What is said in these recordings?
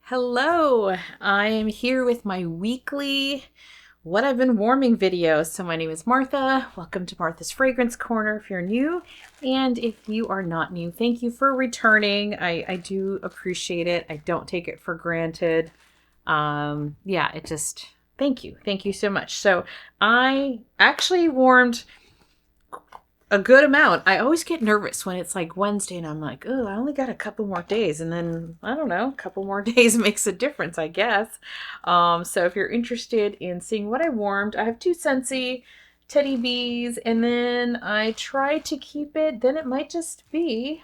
Hello, I am here with my weekly What I've Been Warming video. So my name is Martha. Welcome to Martha's Fragrance Corner if you're new. And if you are not new, thank you for returning. I do appreciate it. I don't take it for granted. Thank you. Thank you so much. So I actually warmed a good amount. I always get nervous when it's like Wednesday and I'm like, oh, I only got a couple more days. And then, I don't know, a couple more days makes a difference, I guess. So if you're interested in seeing what I warmed, I have two Scentsy teddy bees. And then I try to keep it, then it might just be,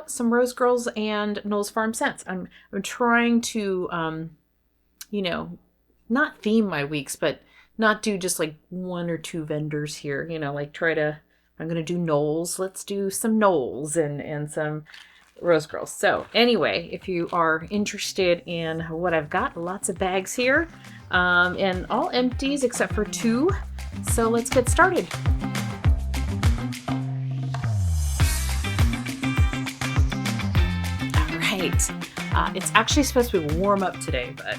some Rose Girls and Knowles Farm scents. I'm trying to, not theme my weeks, but not do just like one or two vendors here, I'm going to do Knowles. Let's do some Knowles and some Rose Girls. So anyway, if you are interested in what I've got, lots of bags here, and all empties except for two. So let's get started. All right. It's actually supposed to be warm up today, but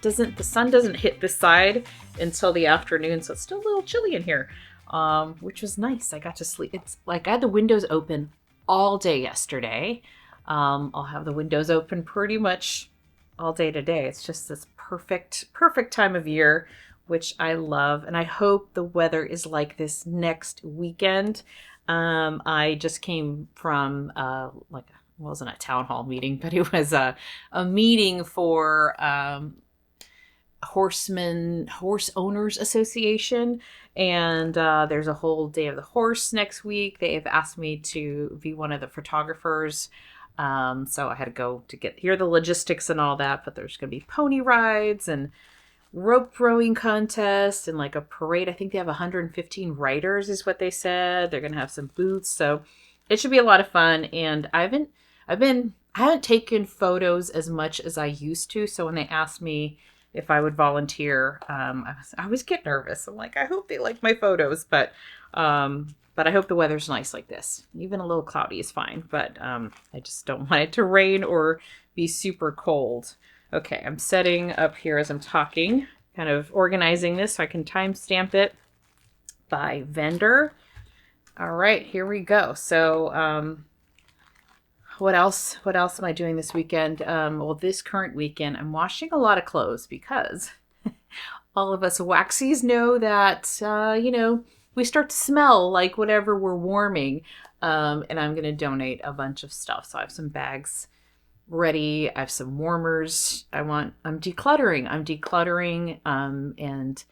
the sun doesn't hit this side until the afternoon, so it's still a little chilly in here, which was nice. I got to sleep. It's like I had the windows open all day yesterday. I'll have the windows open pretty much all day today. It's just this perfect time of year, which I love, and I hope the weather is like this next weekend. I just came from it wasn't a town hall meeting, but it was a meeting for Horse Owners Association, and there's a whole day of the horse next week. They have asked me to be one of the photographers, so I had to go to hear the logistics and all that. But there's going to be pony rides and rope rowing contest and like a parade. I think they have 115 riders is what they said. They're going to have some booths, so it should be a lot of fun. And I haven't taken photos as much as I used to, so when they asked me if I would volunteer, I always get nervous. I'm like, I hope they like my photos, but I hope the weather's nice like this. Even a little cloudy is fine, but I just don't want it to rain or be super cold. Okay, I'm setting up here as I'm talking, kind of organizing this so I can timestamp it by vendor. All right, here we go. So, what else am I doing this weekend? This current weekend, I'm washing a lot of clothes because all of us waxies know that, we start to smell like whatever we're warming. And I'm going to donate a bunch of stuff. So I have some bags ready. I have some warmers. I'm decluttering. And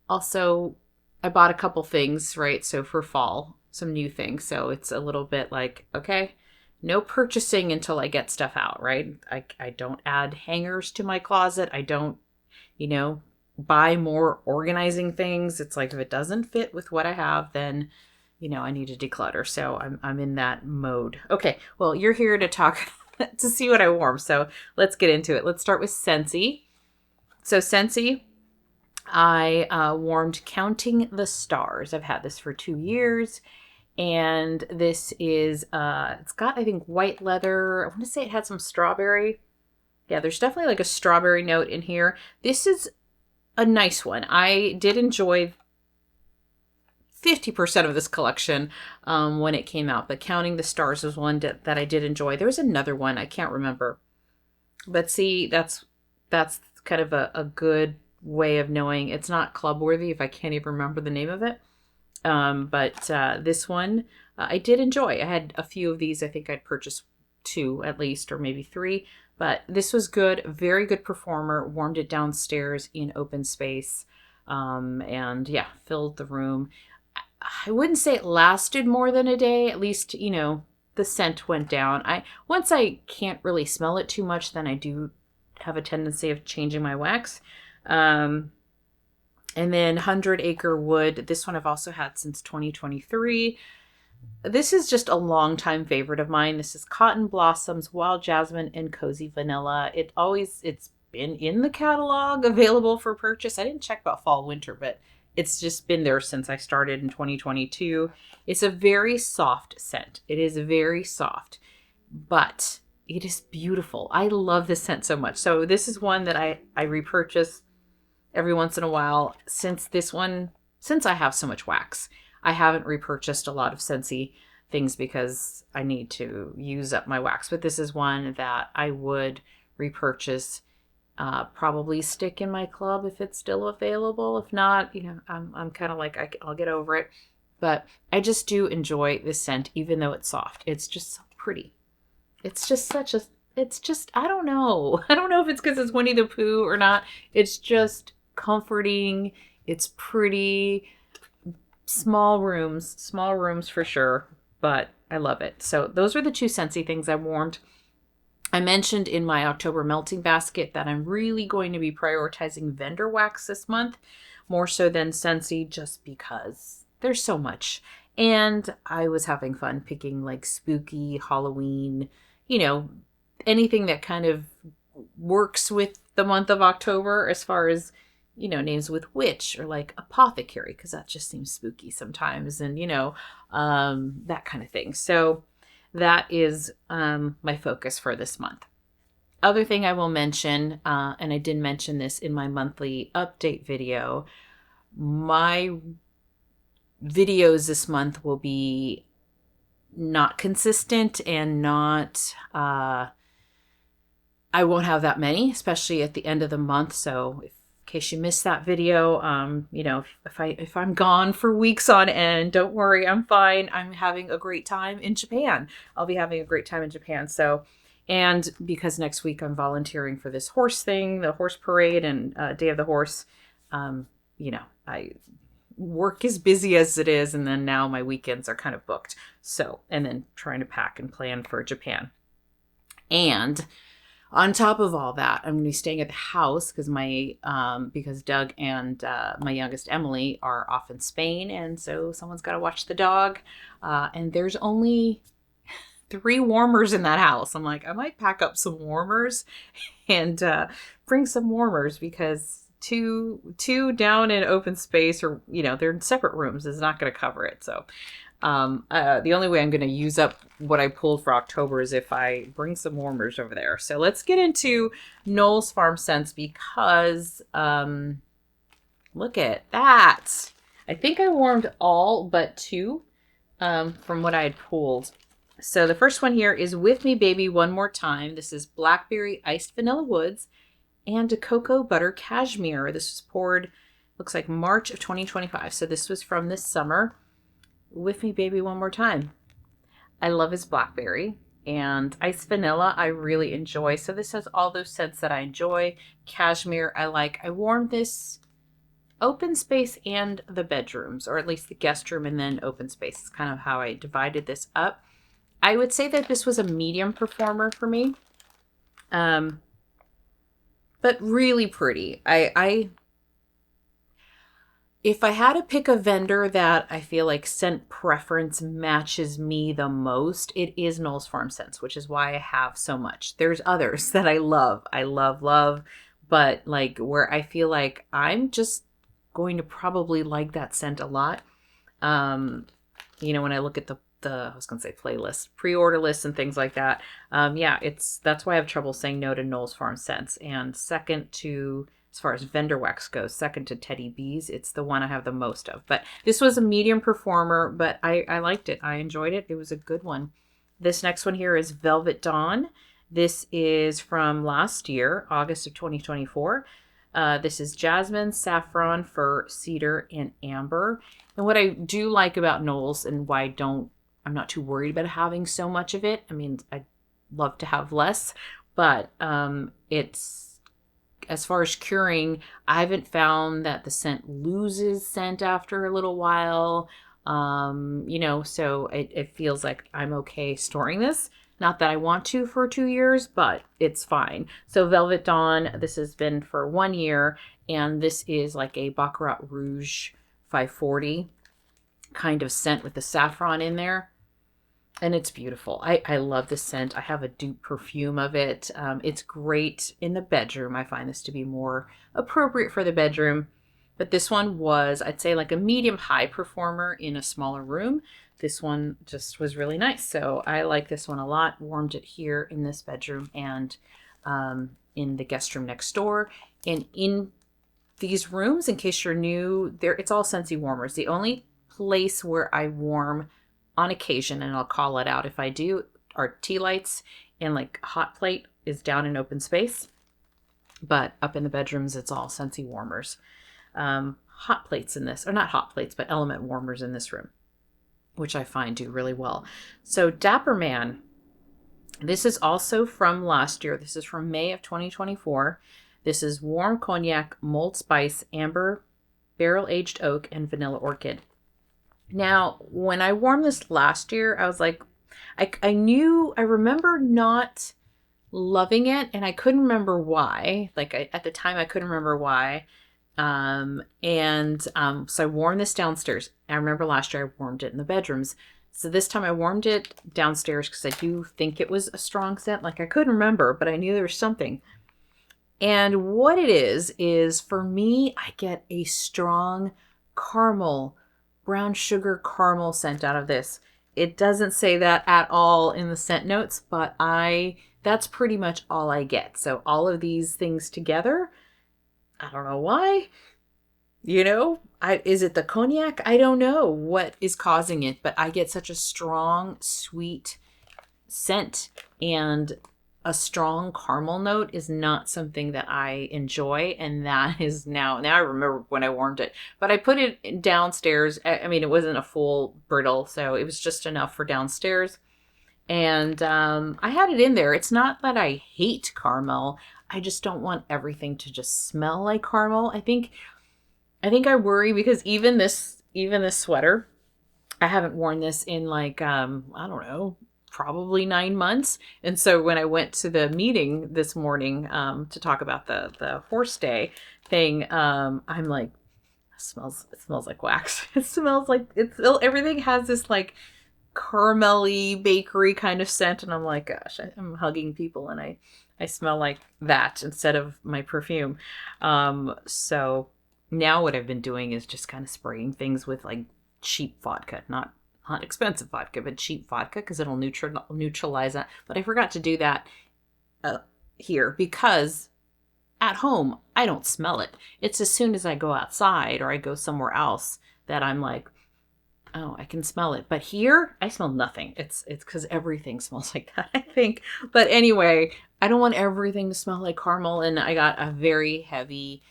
also I bought a couple things, right? So for fall, some new things. So it's a little bit like, okay, no purchasing until I get stuff out, right? I don't add hangers to my closet. I don't, buy more organizing things. It's like if it doesn't fit with what I have, then, I need to declutter. So I'm in that mode. Okay, well, you're here to talk to see what I warm. So let's get into it. Let's start with Scentsy. So Scentsy, I warmed Counting the Stars. I've had this for 2 years. And this is, it's got, I think, white leather. I want to say it had some strawberry. Yeah, there's definitely like a strawberry note in here. This is a nice one. I did enjoy 50% of this collection when it came out. But Counting the Stars was one that I did enjoy. There was another one. I can't remember. But see, that's kind of a good way of knowing it's not club worthy if I can't even remember the name of it. But this one I did enjoy. I had a few of these. I think I'd purchased 2 at least, or maybe 3. But this was good. Very good performer. Warmed it downstairs in open space. And yeah, filled the room. I wouldn't say it lasted more than a day. At least, the scent went down. Once I can't really smell it too much, then I do have a tendency of changing my wax. And then 100 Acre Wood. This one I've also had since 2023. This is just a long-time favorite of mine. This is Cotton Blossoms, Wild Jasmine, and Cozy Vanilla. It's been in the catalog, available for purchase. I didn't check about fall, winter, but it's just been there since I started in 2022. It's a very soft scent. It is very soft, but It is beautiful. I love this scent so much. So this is one that I repurchase every once in a while. Since I have so much wax, I haven't repurchased a lot of Scentsy things because I need to use up my wax. But this is one that I would repurchase, probably stick in my club if it's still available. If not, I'm kind of like, I'll get over it. But I just do enjoy this scent, even though it's soft. It's just so pretty. It's just I don't know. I don't know if it's because it's Winnie the Pooh or not. It's just comforting. It's pretty. Small rooms for sure, but I love it. So those are the two Scentsy things I warmed. I mentioned in my October melting basket that I'm really going to be prioritizing vendor wax this month, more so than Scentsy, just because there's so much. And I was having fun picking like spooky Halloween, anything that kind of works with the month of October as far as, names with witch or like apothecary, because that just seems spooky sometimes, and, that kind of thing. So that is my focus for this month. Other thing I will mention, and I did mention this in my monthly update video, my videos this month will be not consistent and not, I won't have that many, especially at the end of the month. So in case you missed that video, if I'm gone for weeks on end, don't worry, I'm fine. I'm having a great time in Japan. I'll be having a great time in Japan. So, and because next week I'm volunteering for this horse thing, the horse parade and Day of the Horse, I work as busy as it is, and then now my weekends are kind of booked. So, and then trying to pack and plan for Japan. And on top of all that, I'm going to be staying at the house because Doug and my youngest Emily are off in Spain, and so someone's got to watch the dog. And there's only 3 warmers in that house. I'm like, I might pack up some warmers and bring some warmers, because two down in open space, or they're in separate rooms, is not going to cover it. So the only way I'm going to use up what I pulled for October is if I bring some warmers over there. So let's get into Knowles Farm scents, because look at that. I think I warmed all but 2 from what I had pulled. So the first one here is With Me Baby One More Time. This is Blackberry Iced Vanilla Woods and a Cocoa Butter Cashmere. This was poured, looks like March of 2025. So this was from this summer. With Me Baby One More Time. I love his blackberry, and iced vanilla I really enjoy. So this has all those scents that I enjoy. Cashmere I like. I warmed this open space and the bedrooms, or at least the guest room and then open space. It's kind of how I divided this up. I would say that this was a medium performer for me. But really pretty. If I had to pick a vendor that I feel like scent preference matches me the most, it is Knowles Farm Scents, which is why I have so much. There's others that I love. I love, but like where I feel like I'm just going to probably like that scent a lot. When I look at the I was going to say playlist, pre-order lists and things like that. That's why I have trouble saying no to Knowles Farm Scents. And second to, as far as vendor wax goes, second to Teddy Bees, it's the one I have the most of. But this was a medium performer, but I liked it. I enjoyed it. It was a good one. This next one here is Velvet Dawn. This is from last year, August of 2024. This is jasmine, saffron, fir, cedar, and amber. And what I do like about Knowles, and why I'm not too worried about having so much of it. I mean, I'd love to have less, but it's, as far as curing, I haven't found that the scent loses scent after a little while. So it feels like I'm okay storing this. Not that I want to for 2 years, but it's fine. So Velvet Dawn, this has been for 1 year, and this is like a Baccarat Rouge 540 kind of scent with the saffron in there. And it's beautiful. I love this scent. I have a dupe perfume of it. It's great in the bedroom. I find this to be more appropriate for the bedroom. But this one was, I'd say, like a medium high performer in a smaller room. this one just was really nice. So I like this one a lot. Warmed it here in this bedroom and in the guest room next door. And in these rooms, in case you're new, there it's all Scentsy warmers. The only place where I warm on occasion, and I'll call it out if I do, are tea lights, and like hot plate is down in open space. But up in the bedrooms, it's all Scentsy warmers. Hot plates in this, or not hot plates, but element warmers in this room, which I find do really well. So Dapper Man, this is also from last year. This is from May of 2024. This is warm cognac, mulled spice, amber, barrel-aged oak, and vanilla orchid. Now, when I warmed this last year, I was like, I remember not loving it, and I couldn't remember why. At the time, I couldn't remember why. So I warmed this downstairs. I remember last year I warmed it in the bedrooms. So this time I warmed it downstairs because I do think it was a strong scent. Like, I couldn't remember, but I knew there was something. And what it is for me, I get a strong caramel, brown sugar caramel scent out of this. It doesn't say that at all in the scent notes, but that's pretty much all I get. So all of these things together, I don't know why. Is it the cognac? I don't know what is causing it, but I get such a strong, sweet scent, and a strong caramel note is not something that I enjoy. And that is now I remember when I warmed it, but I put it downstairs. I mean, it wasn't a full brittle, so it was just enough for downstairs. And I had it in there. It's not that I hate caramel. I just don't want everything to just smell like caramel. I think I worry because even this sweater, I haven't worn this in like, I don't know, probably 9 months. And so when I went to the meeting this morning to talk about the horse day thing, I'm like, it smells like wax. It smells like everything has this like caramelly bakery kind of scent. And I'm like, gosh, I'm hugging people and I smell like that instead of my perfume. So now what I've been doing is just kind of spraying things with like cheap vodka, not expensive vodka, but cheap vodka, because it'll neutralize that. But I forgot to do that here because at home, I don't smell it. It's as soon as I go outside or I go somewhere else that I'm like, oh, I can smell it. But here, I smell nothing. It's because everything smells like that, I think. But anyway, I don't want everything to smell like caramel. And I got a very heavy,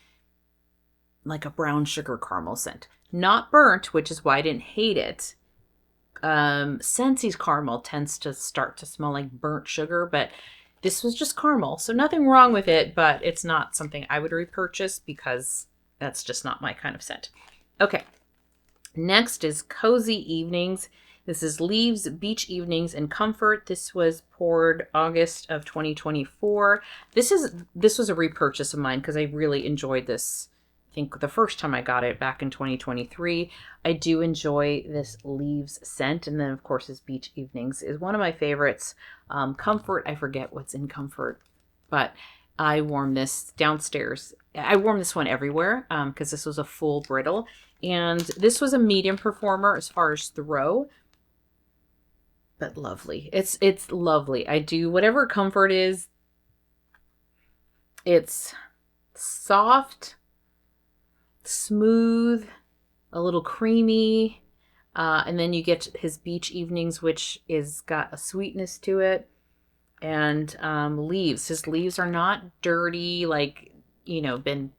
like a brown sugar caramel scent. Not burnt, which is why I didn't hate it. Scentsy's caramel tends to start to smell like burnt sugar, but this was just caramel. So nothing wrong with it, but it's not something I would repurchase because that's just not my kind of scent. Okay. Next is Cozy Evenings. This is Leaves, Beach Evenings, and Comfort. This was poured August of 2024. This was a repurchase of mine because I really enjoyed this. I think the first time I got it back in 2023. I do enjoy this Leaves scent. And then, of course, this Beach Evenings is one of my favorites. Comfort, I forget what's in Comfort, but I warm this downstairs. I warm this one everywhere because this was a full brittle. And this was a medium performer as far as throw, but lovely. It's lovely. I do whatever Comfort is. It's soft, smooth, a little creamy, and then you get his Beach Evenings, which is got a sweetness to it, and leaves. His leaves are not dirty, like, been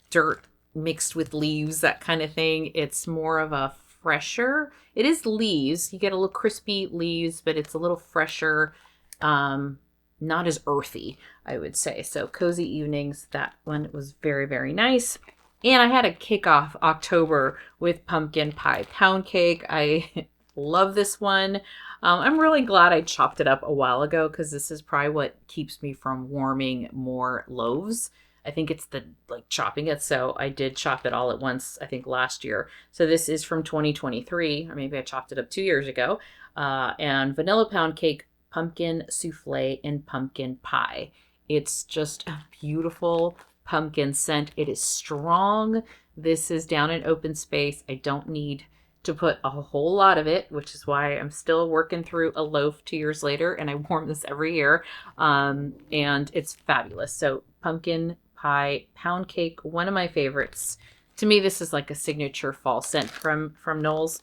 dirt mixed with leaves, that kind of thing. It's more of a fresher. It is leaves. You get a little crispy leaves, but it's a little fresher, not as earthy, I would say. So Cozy Evenings, that one was very, very nice. And I had a kick off October with pumpkin pie pound cake. I love this one. I'm really glad I chopped it up a while ago because this is probably what keeps me from warming more loaves. I think it's the chopping it. So I did chop it all at once, I think last year. So this is from 2023, or maybe I chopped it up 2 years ago. And vanilla pound cake, pumpkin souffle, and pumpkin pie. It's just a beautiful pumpkin scent. It is strong. This is down in open space. I don't need to put a whole lot of it, which is why I'm still working through a loaf 2 years later, and I warm this every year. And it's fabulous. So pumpkin pie pound cake, one of my favorites. To me, this is like a signature fall scent from Knowles.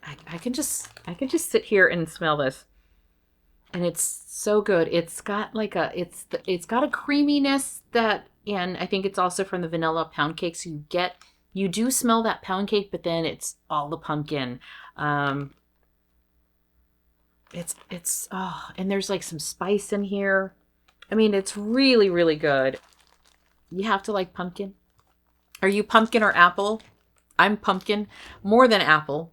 I can just sit here and smell this, and it's so good. It's got like it's got a creaminess that, and I think it's also from the vanilla pound cake. So you do smell that pound cake, but then it's all the pumpkin. It's and there's like some spice in here. I mean, it's really, really good. You have to like pumpkin. Are you pumpkin or apple? I'm pumpkin more than apple,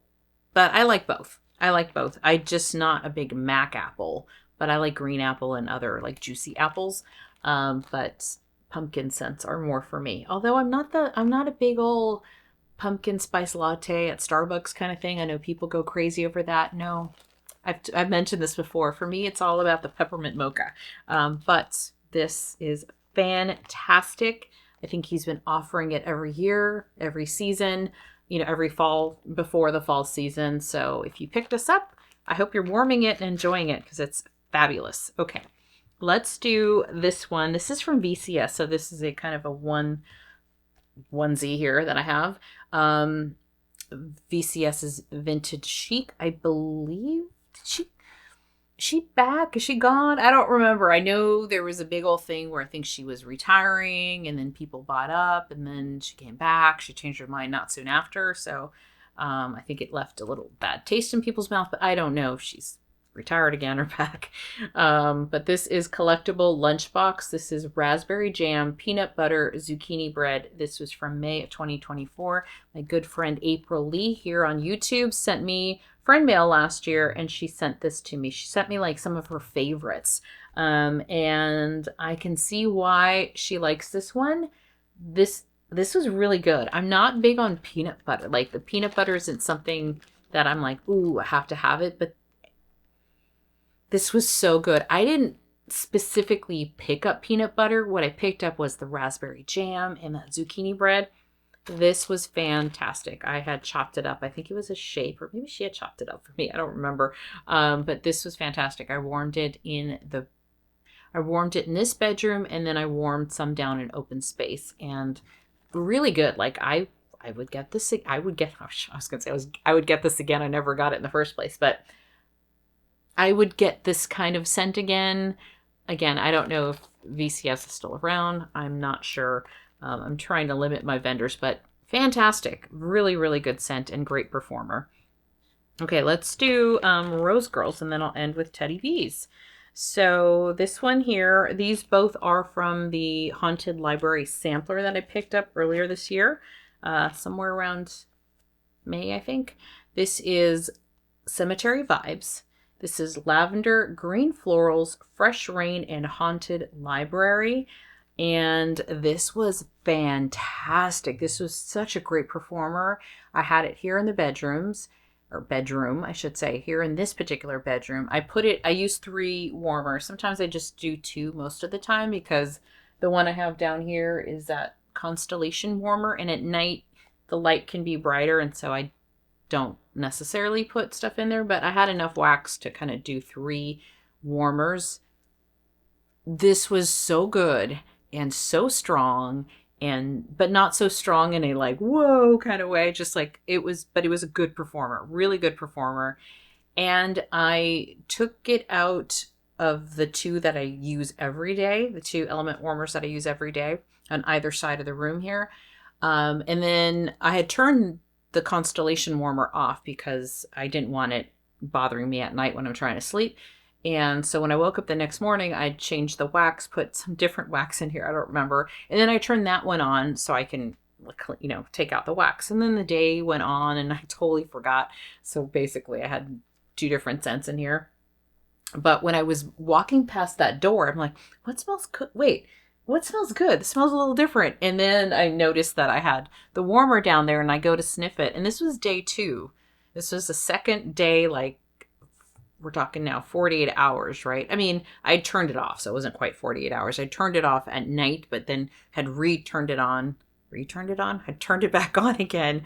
but I like both. I'm just not a big Mac apple, but I like green apple and other like juicy apples. But pumpkin scents are more for me. Although I'm not a big old pumpkin spice latte at Starbucks kind of thing. I know people go crazy over that. No, I've mentioned this before. For me, it's all about the peppermint mocha. But this is fantastic. I think he's been offering it every year, every season, every fall before the fall season. So if you picked us up, I hope you're warming it and enjoying it because it's fabulous. Okay, let's do this one. This is from VCS. So this is a kind of a onesie here that I have. VCS's Vintage Chic, I believe. She back? Is she gone? I don't remember. I know there was a big old thing where I think she was retiring and then people bought up and then she came back. She changed her mind not soon after. So I think it left a little bad taste in people's mouth, but I don't know if she's retired again or back. But this is collectible lunchbox. This is raspberry jam, peanut butter, zucchini bread. This was from May of 2024. My good friend April Lee here on YouTube sent me friend mail last year, and she sent this to me. She sent me like some of her favorites. And I can see why she likes this one. This was really good. I'm not big on peanut butter. Like the peanut butter isn't something that I'm like, ooh, I have to have it. But this was so good. I didn't specifically pick up peanut butter. What I picked up was the raspberry jam and that zucchini bread. This was fantastic. I had chopped it up. I think it was a shape, or maybe she had chopped it up for me. I don't remember. But this was fantastic. I warmed it in this bedroom, and then I warmed some down in open space, and really good. Like I would get this. I would get this again. I never got it in the first place, but I would get this kind of scent again. Again, I don't know if VCS is still around. I'm not sure. I'm trying to limit my vendors, but fantastic. Really, really good scent and great performer. Okay, let's do Rose Girls, and then I'll end with Teddy Bees. So this one here, these both are from the Haunted Library sampler that I picked up earlier this year, somewhere around May, I think. This is Cemetery Vibes. This is Lavender, Green Florals, Fresh Rain, and Haunted Library. And this was fantastic. This was such a great performer. I had it here in the bedroom, I should say, here in this particular bedroom. I used 3 warmers. Sometimes I just do 2 most of the time because the one I have down here is that Constellation warmer, and at night the light can be brighter, and so I don't necessarily put stuff in there, but I had enough wax to kind of do 3 warmers. This was so good and so strong, but not so strong in a like whoa kind of way, just like it was a good performer, really good performer. And I took it out of the 2 that I use every day, the 2 element warmers that I use every day on either side of the room here. And then I had turned the Constellation warmer off because I didn't want it bothering me at night when I'm trying to sleep. And so when I woke up the next morning, I changed the wax, put some different wax in here. I don't remember. And then I turned that one on so I can, take out the wax. And then the day went on and I totally forgot. So basically I had 2 different scents in here. But when I was walking past that door, I'm like, what smells good? Wait, what smells good? It smells a little different. And then I noticed that I had the warmer down there, and I go to sniff it. And this was day 2. This was the second day, like, we're talking now 48 hours, right? I mean, I turned it off, so it wasn't quite 48 hours. I turned it off at night, but then had re-turned it on returned it on. I turned it back on again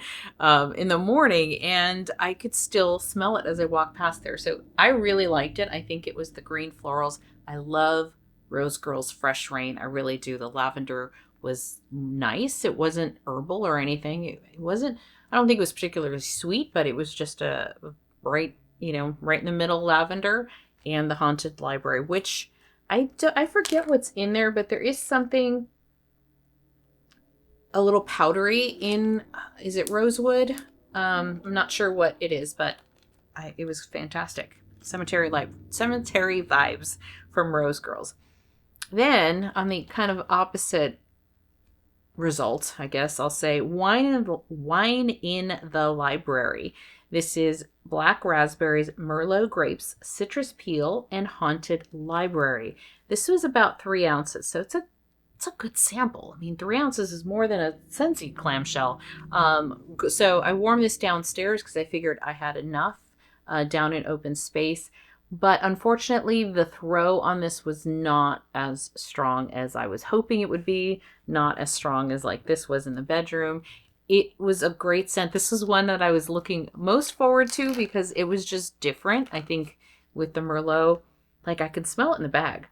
in the morning, and I could still smell it as I walked past there. So I really liked it. I think it was the green florals. I love Rose Girl's Fresh Rain. I really do. The lavender was nice. It wasn't herbal or anything. It wasn't, I don't think it was particularly sweet, but it was just a bright, right in the middle lavender, and the Haunted Library, which I forget what's in there, but there is something a little powdery in, is it rosewood? I'm not sure what it is, but it was fantastic. Cemetery vibes from Rose Girls. Then on the kind of opposite result, I guess I'll say Wine in the Library. This is black raspberries, Merlot grapes, citrus peel, and Haunted Library. This was about 3 ounces, so it's a good sample. I mean, 3 ounces is more than a Scentsy clamshell. So I warmed this downstairs because I figured I had enough down in open space. But unfortunately, the throw on this was not as strong as I was hoping it would be. Not as strong as like this was in the bedroom. It was a great scent. This is one that I was looking most forward to because it was just different. I think with the Merlot, like I could smell it in the bag.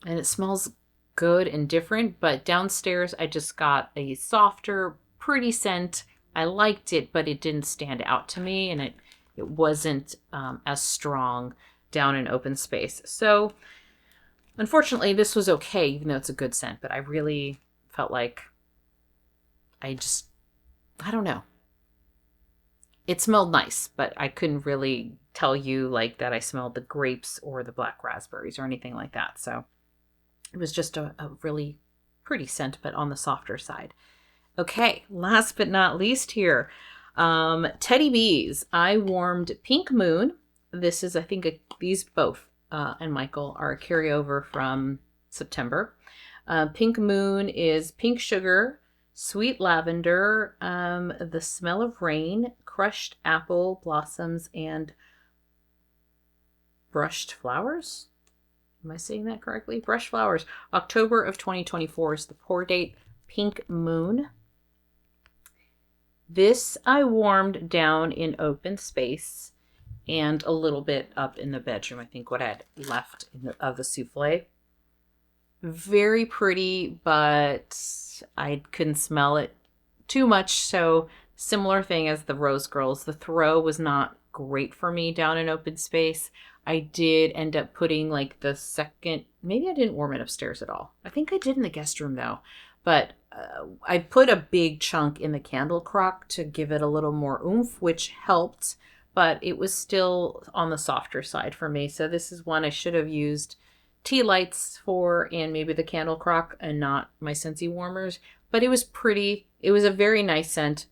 And it smells good and different, but downstairs I just got a softer, pretty scent. I liked it, but it didn't stand out to me, and it wasn't as strong down in open space. So unfortunately, this was okay, even though it's a good scent, but I really felt like I don't know. It smelled nice, but I couldn't really tell you like that I smelled the grapes or the black raspberries or anything like that. So it was just a really pretty scent, but on the softer side. Okay, last but not least here, Teddy Bees. I warmed Pink Moon. This is, I think, these both and Michael are a carryover from September. Pink Moon is pink sugar, sweet lavender, the smell of rain, crushed apple blossoms, and brushed flowers. Am I saying that correctly? Brush Flowers. October of 2024 is the pour date. Pink Moon. This I warmed down in open space and a little bit up in the bedroom. I think what I had left of the souffle. Very pretty, but I couldn't smell it too much. So similar thing as the Rose Girls. The throw was not great for me down in open space. I did end up putting like the second, maybe I didn't warm it upstairs at all. I think I did in the guest room though. But I put a big chunk in the candle crock to give it a little more oomph, which helped, but it was still on the softer side for me. So this is one I should have used tea lights for and maybe the candle crock and not my Scentsy warmers. But it was pretty. It was a very nice scent.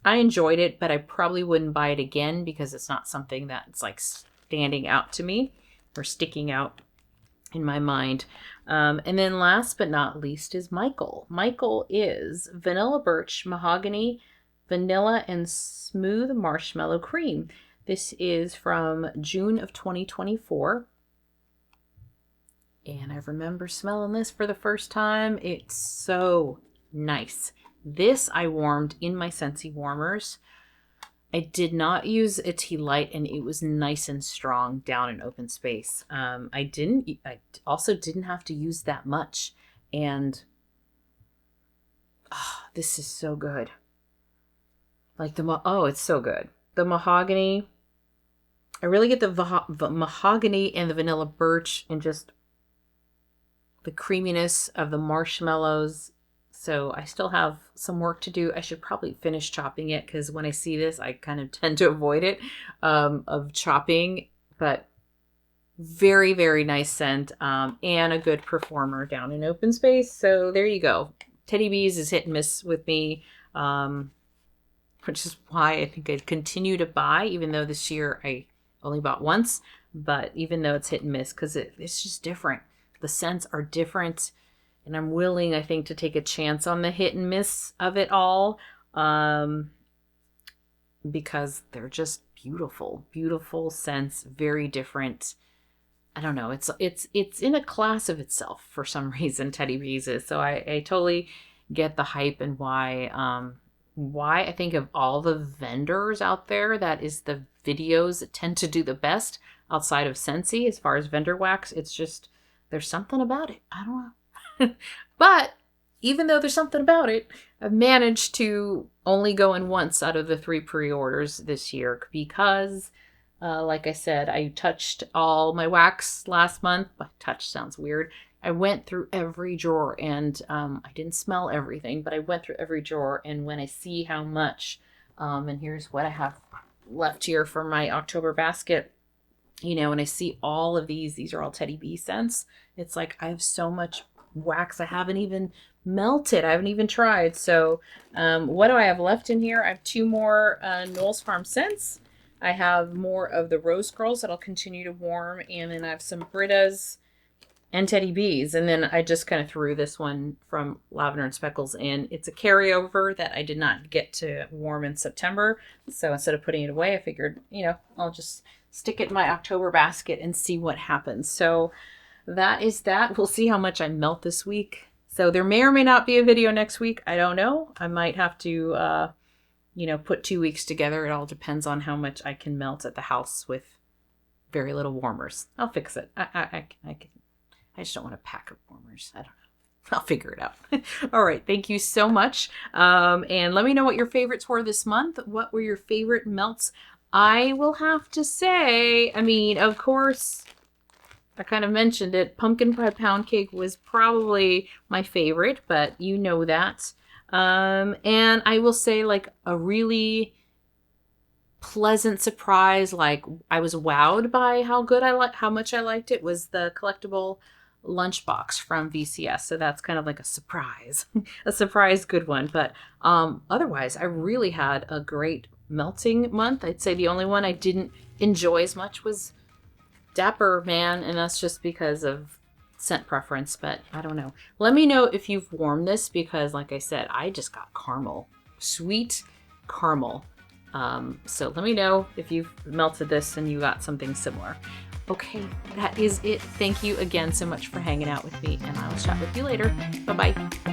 I enjoyed it, but I probably wouldn't buy it again because it's not something that's like standing out to me or sticking out in my mind. And then last but not least is Michael. Michael is vanilla birch, mahogany, vanilla, and smooth marshmallow cream. This is from June of 2024. And I remember smelling this for the first time. It's so nice. This I warmed in my Scentsy warmers. I did not use a tea light, and it was nice and strong down in open space. I also didn't have to use that much. And this is so good. Like it's so good. The mahogany, I really get the mahogany and the vanilla birch and just the creaminess of the marshmallows. So I still have some work to do. I should probably finish chopping it because when I see this, I kind of tend to avoid it of chopping. But very, very nice scent and a good performer down in open space. So there you go. Teddy Bees is hit and miss with me, which is why I think I'd continue to buy, even though this year I only bought once. But even though it's hit and miss because it's just different. The scents are different. And I'm willing, I think, to take a chance on the hit and miss of it all because they're just beautiful, beautiful scents, very different. I don't know. It's in a class of itself for some reason, Teddy Bees is. So I totally get the hype and why I think of all the vendors out there, that is the videos that tend to do the best outside of Scentsy as far as vendor wax. It's just, there's something about it. I don't know. But even though there's something about it, I've managed to only go in once out of the 3 pre-orders this year because, like I said, I touched all my wax last month. Touch sounds weird. I went through every drawer and I didn't smell everything, but I went through every drawer. And when I see how much, and here's what I have left here for my October basket, you know, and I see all of these are all Teddy B scents. It's like I have so much wax I haven't even melted. I haven't even tried. So what do I have left in here? I have 2 more Knowles Farm scents. I have more of the Rose Girls that I'll continue to warm. And then I have some Britas and Teddy B's. And then I just kind of threw this one from Lavender and Speckles in. It's a carryover that I did not get to warm in September. So instead of putting it away, I figured, you know, I'll just stick it in my October basket and see what happens. So that is that. We'll see how much I melt this week. So there may or may not be a video next week. I don't know. I might have to, you know, put 2 weeks together. It all depends on how much I can melt at the house with very little warmers. I'll fix it. I just don't want to pack up warmers. I don't know. I'll figure it out. All right. Thank you so much. And let me know what your favorites were this month. What were your favorite melts? I will have to say, I mean, of course, I kind of mentioned it. Pumpkin pie pound cake was probably my favorite, but you know that. And I will say, like, a really pleasant surprise, like I was wowed by how much I liked it, was the collectible lunchbox from VCS. So that's kind of like a surprise, a surprise good one. But otherwise, I really had a great melting month. I'd say the only one I didn't enjoy as much was Dapper Man, and that's just because of scent preference, but I don't know. Let me know if you've warmed this, because like I said, I just got caramel, sweet caramel. So let me know if you've melted this and you got something similar. Okay, that is it. Thank you again so much for hanging out with me, and I will chat with you later. Bye-bye.